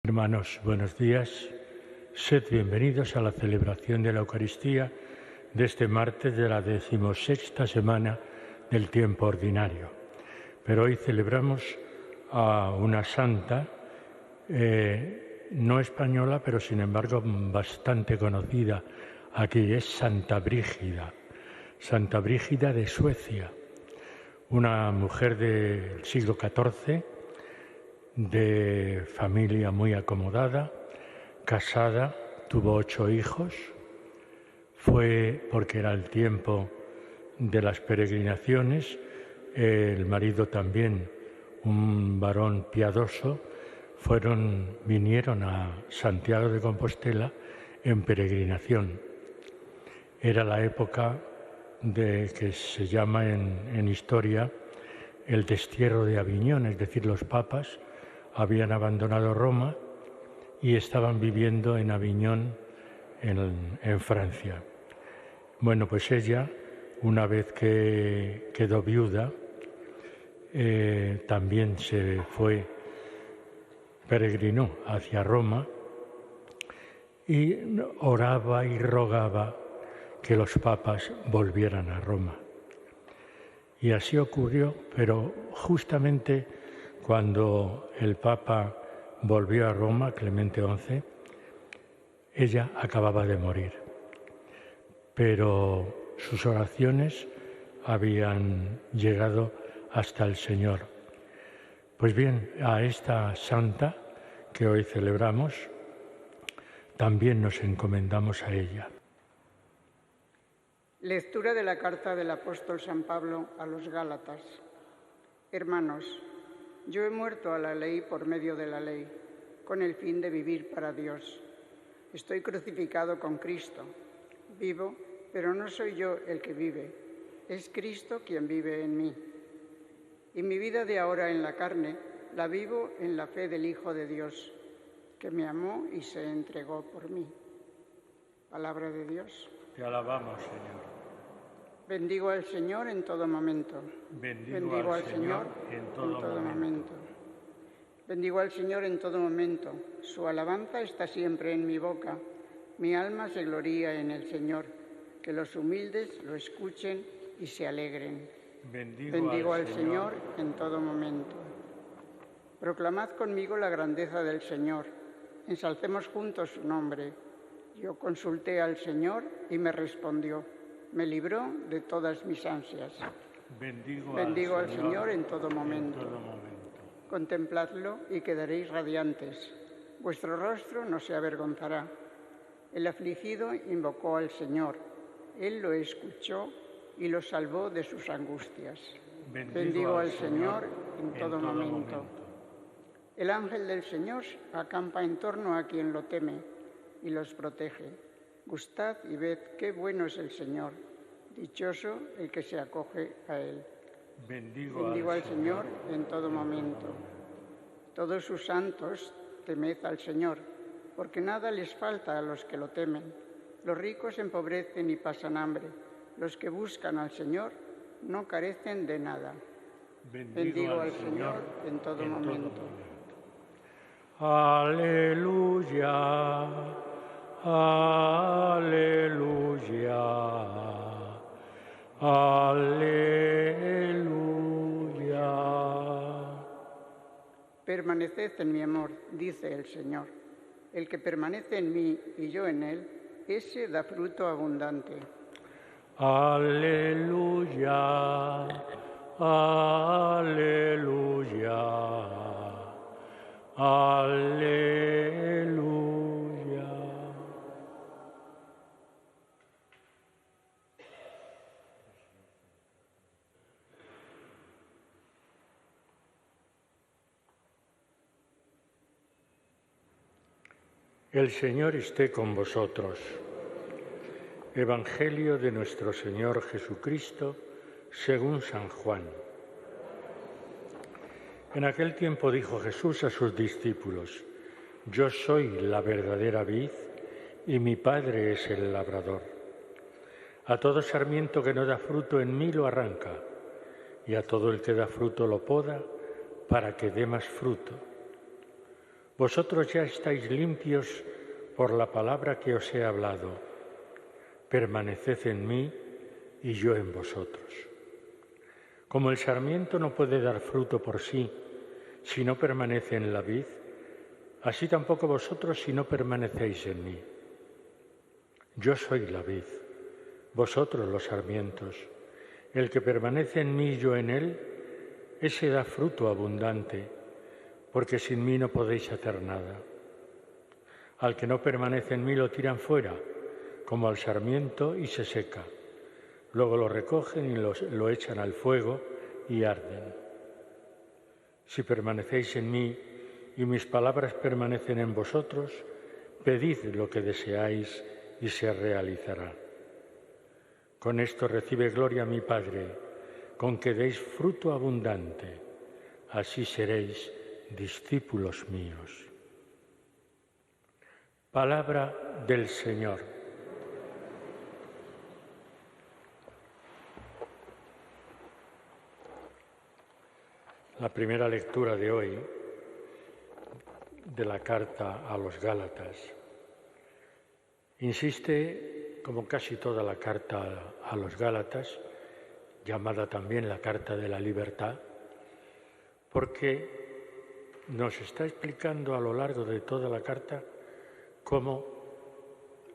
Hermanos, buenos días. Sed bienvenidos a la celebración de la Eucaristía de este martes de la 16ª semana del tiempo ordinario. Pero hoy celebramos a una santa, no española, pero sin embargo bastante conocida aquí, es Santa Brígida de Suecia, una mujer del siglo XIV, de familia muy acomodada, casada, tuvo 8 hijos, fue porque era el tiempo de las peregrinaciones, el marido también, un varón piadoso, vinieron a Santiago de Compostela en peregrinación. Era la época de que se llama en historia el destierro de Aviñón, es decir, los papas habían abandonado Roma y estaban viviendo en Aviñón, en Francia. Bueno, pues ella, una vez que quedó viuda, también se peregrinó hacia Roma y oraba y rogaba que los papas volvieran a Roma. Y así ocurrió, pero justamente cuando el Papa volvió a Roma, Clemente XI, ella acababa de morir. Pero sus oraciones habían llegado hasta el Señor. Pues bien, a esta santa que hoy celebramos, también nos encomendamos a ella. Lectura de la carta del apóstol San Pablo a los Gálatas. Hermanos, yo he muerto a la ley por medio de la ley, con el fin de vivir para Dios. Estoy crucificado con Cristo. Vivo, pero no soy yo el que vive, es Cristo quien vive en mí. Y mi vida de ahora en la carne la vivo en la fe del Hijo de Dios, que me amó y se entregó por mí. Palabra de Dios. Te alabamos, Señor. Bendigo al Señor en todo momento. Bendigo al Señor en todo momento. Bendigo al Señor en todo momento. Su alabanza está siempre en mi boca. Mi alma se gloría en el Señor. Que los humildes lo escuchen y se alegren. Bendigo al Señor en todo momento. Proclamad conmigo la grandeza del Señor. Ensalcemos juntos su nombre. Yo consulté al Señor y me respondió. Me libró de todas mis ansias. Bendigo al Señor en todo momento. Contempladlo y quedaréis radiantes. Vuestro rostro no se avergonzará. El afligido invocó al Señor. Él lo escuchó y lo salvó de sus angustias. Bendigo al Señor en todo momento. El ángel del Señor acampa en torno a quien lo teme y los protege. Gustad y ved qué bueno es el Señor. Dichoso el que se acoge a Él. Bendigo al Señor en todo momento. Todos sus santos, temed al Señor, porque nada les falta a los que lo temen. Los ricos empobrecen y pasan hambre. Los que buscan al Señor no carecen de nada. Bendigo al Señor en todo momento. Aleluya, aleluya, aleluya. Permaneced en mi amor, dice el Señor. El que permanece en mí y yo en él, ese da fruto abundante. Aleluya, aleluya. Aleluya. El Señor esté con vosotros. Evangelio de nuestro Señor Jesucristo según San Juan. En aquel tiempo dijo Jesús a sus discípulos: Yo soy la verdadera vid y mi Padre es el labrador. A todo sarmiento que no da fruto en mí lo arranca, y a todo el que da fruto lo poda para que dé más fruto. Vosotros ya estáis limpios por la palabra que os he hablado. Permaneced en mí y yo en vosotros. Como el sarmiento no puede dar fruto por sí si no permanece en la vid, así tampoco vosotros si no permanecéis en mí. Yo soy la vid, vosotros los sarmientos. El que permanece en mí y yo en él, ese da fruto abundante, porque sin mí no podéis hacer nada. Al que no permanece en mí lo tiran fuera, como al sarmiento, y se seca. Luego lo recogen y lo echan al fuego y arden. Si permanecéis en mí y mis palabras permanecen en vosotros, pedid lo que deseáis y se realizará. Con esto recibe gloria mi Padre, con que deis fruto abundante. Así seréis discípulos míos. Palabra del Señor. La primera lectura de hoy de la carta a los Gálatas insiste, como casi toda la carta a los Gálatas, llamada también la carta de la libertad, porque nos está explicando a lo largo de toda la carta cómo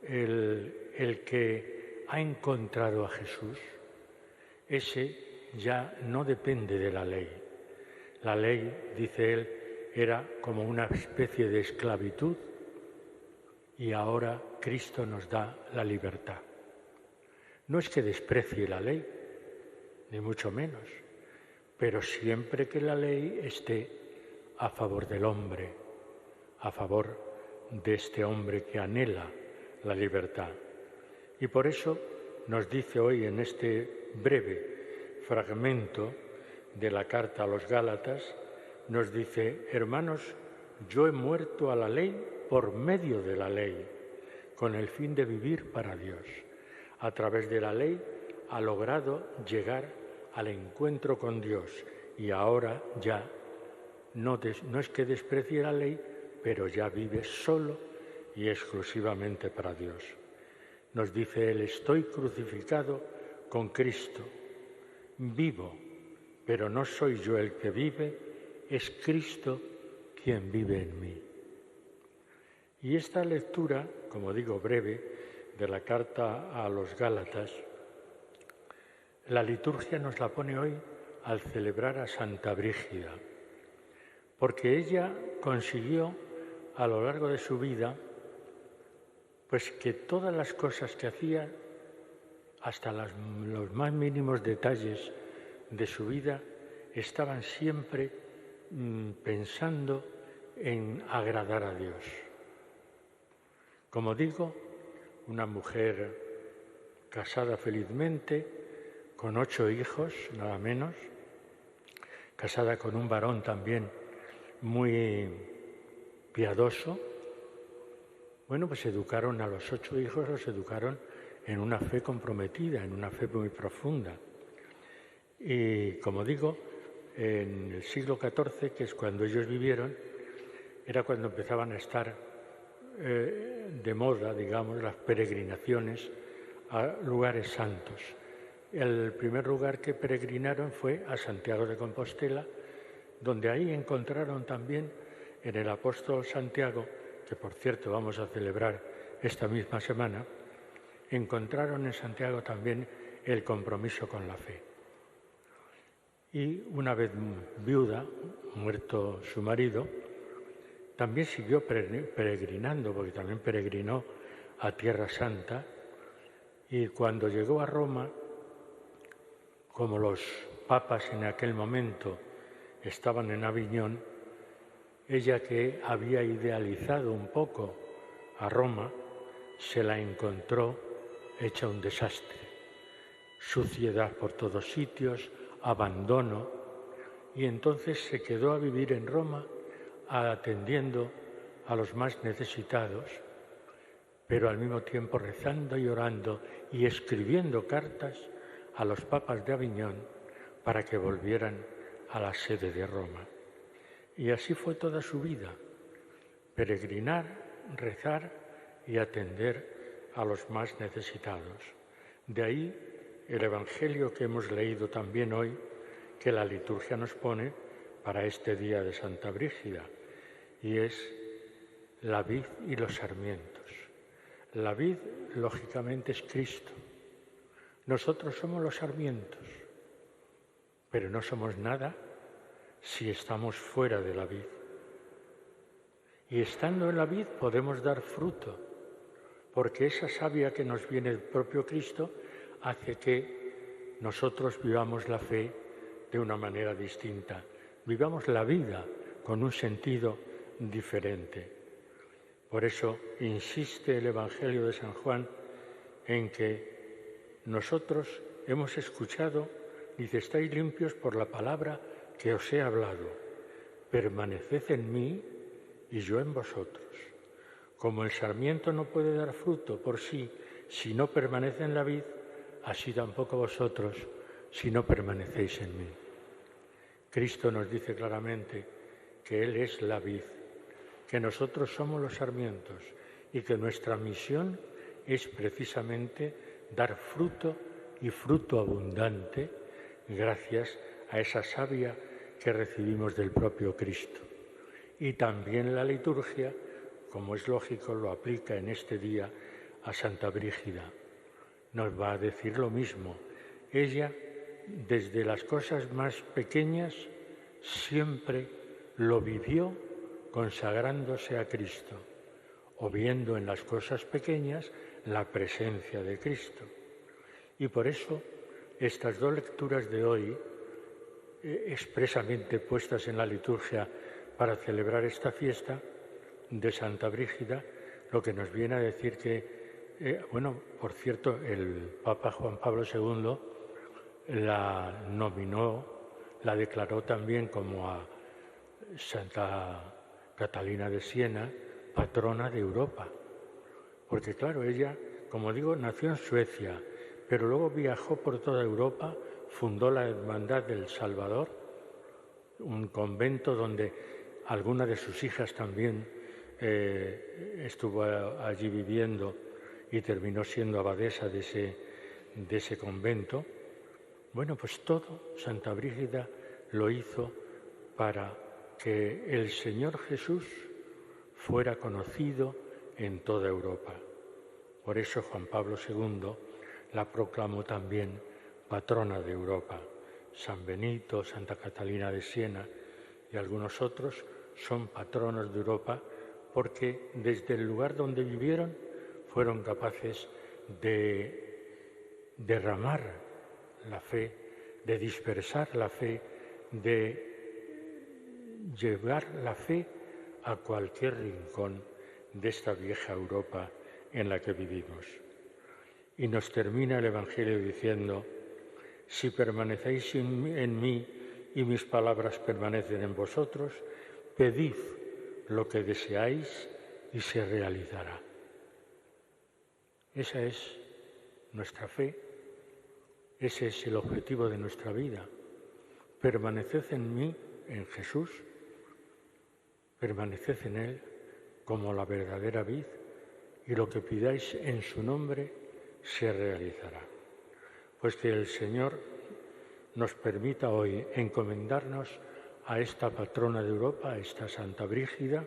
el que ha encontrado a Jesús, ese ya no depende de la ley. La ley, dice él, era como una especie de esclavitud y ahora Cristo nos da la libertad. No es que desprecie la ley, ni mucho menos, pero siempre que la ley esté a favor del hombre, a favor de este hombre que anhela la libertad. Y por eso nos dice hoy en este breve fragmento de la carta a los Gálatas, nos dice: hermanos, yo he muerto a la ley por medio de la ley, con el fin de vivir para Dios. A través de la ley ha logrado llegar al encuentro con Dios y ahora ya no es que desprecie la ley, pero ya vive solo y exclusivamente para Dios. Nos dice él: estoy crucificado con Cristo, vivo, pero no soy yo el que vive, es Cristo quien vive en mí. Y esta lectura, como digo, breve, de la carta a los Gálatas, la liturgia nos la pone hoy al celebrar a Santa Brígida, porque ella consiguió a lo largo de su vida pues que todas las cosas que hacía, hasta los más mínimos detalles de su vida, estaban siempre pensando en agradar a Dios. Como digo, una mujer casada felizmente, con 8 hijos, nada menos, casada con un varón también muy piadoso. Bueno, pues educaron a los 8 hijos, los educaron en una fe comprometida, en una fe muy profunda. Y, como digo, en el siglo XIV, que es cuando ellos vivieron, era cuando empezaban a estar de moda, digamos, las peregrinaciones a lugares santos. El primer lugar que peregrinaron fue a Santiago de Compostela, donde ahí encontraron también en el apóstol Santiago, que por cierto vamos a celebrar esta misma semana, encontraron en Santiago también el compromiso con la fe. Y una vez viuda, muerto su marido, también siguió peregrinando, porque también peregrinó a Tierra Santa, y cuando llegó a Roma, como los papas en aquel momento estaban en Aviñón, ella, que había idealizado un poco a Roma, se la encontró hecha un desastre. Suciedad por todos sitios, abandono, y entonces se quedó a vivir en Roma atendiendo a los más necesitados, pero al mismo tiempo rezando y orando y escribiendo cartas a los papas de Aviñón para que volvieran a la sede de Roma. Y así fue toda su vida, peregrinar, rezar y atender a los más necesitados. De ahí el Evangelio que hemos leído también hoy, que la liturgia nos pone para este día de Santa Brígida, y es la vid y los sarmientos. La vid, lógicamente, es Cristo. Nosotros somos los sarmientos, pero no somos nada si estamos fuera de la vid. Y estando en la vid podemos dar fruto, porque esa savia que nos viene del propio Cristo hace que nosotros vivamos la fe de una manera distinta, vivamos la vida con un sentido diferente. Por eso insiste el Evangelio de San Juan en que nosotros hemos escuchado, dice, estáis limpios por la palabra que os he hablado, permaneced en mí y yo en vosotros. Como el sarmiento no puede dar fruto por sí si no permanece en la vid, así tampoco vosotros si no permanecéis en mí. Cristo nos dice claramente que Él es la vid, que nosotros somos los sarmientos y que nuestra misión es precisamente dar fruto y fruto abundante gracias a esa savia que recibimos del propio Cristo. Y también la liturgia, como es lógico, lo aplica en este día a Santa Brígida. Nos va a decir lo mismo. Ella, desde las cosas más pequeñas, siempre lo vivió consagrándose a Cristo, o viendo en las cosas pequeñas la presencia de Cristo. Y por eso estas dos lecturas de hoy, expresamente puestas en la liturgia para celebrar esta fiesta de Santa Brígida, lo que nos viene a decir que, por cierto, el Papa Juan Pablo II la nominó, la declaró también como a Santa Catalina de Siena, patrona de Europa. Porque claro, ella, como digo, nació en Suecia, pero luego viajó por toda Europa, fundó la Hermandad del Salvador, un convento donde alguna de sus hijas también estuvo allí viviendo y terminó siendo abadesa de ese convento. Bueno, pues todo Santa Brígida lo hizo para que el Señor Jesús fuera conocido en toda Europa. Por eso Juan Pablo II la proclamó también patrona de Europa. San Benito, Santa Catalina de Siena y algunos otros son patronos de Europa porque desde el lugar donde vivieron fueron capaces de derramar la fe, de dispersar la fe, de llevar la fe a cualquier rincón de esta vieja Europa en la que vivimos. Y nos termina el Evangelio diciendo, si permanecéis en mí y mis palabras permanecen en vosotros, pedid lo que deseáis y se realizará. Esa es nuestra fe, ese es el objetivo de nuestra vida. Permaneced en mí, en Jesús, permaneced en Él como la verdadera vid y lo que pidáis en su nombre se realizará. Pues que el Señor nos permita hoy encomendarnos a esta patrona de Europa, a esta Santa Brígida,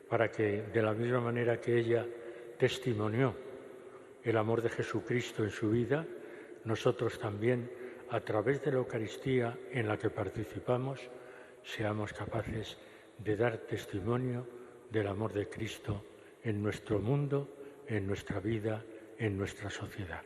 para que de la misma manera que ella testimonió el amor de Jesucristo en su vida, nosotros también, a través de la Eucaristía en la que participamos, seamos capaces de dar testimonio del amor de Cristo en nuestro mundo, en nuestra vida, en nuestra sociedad.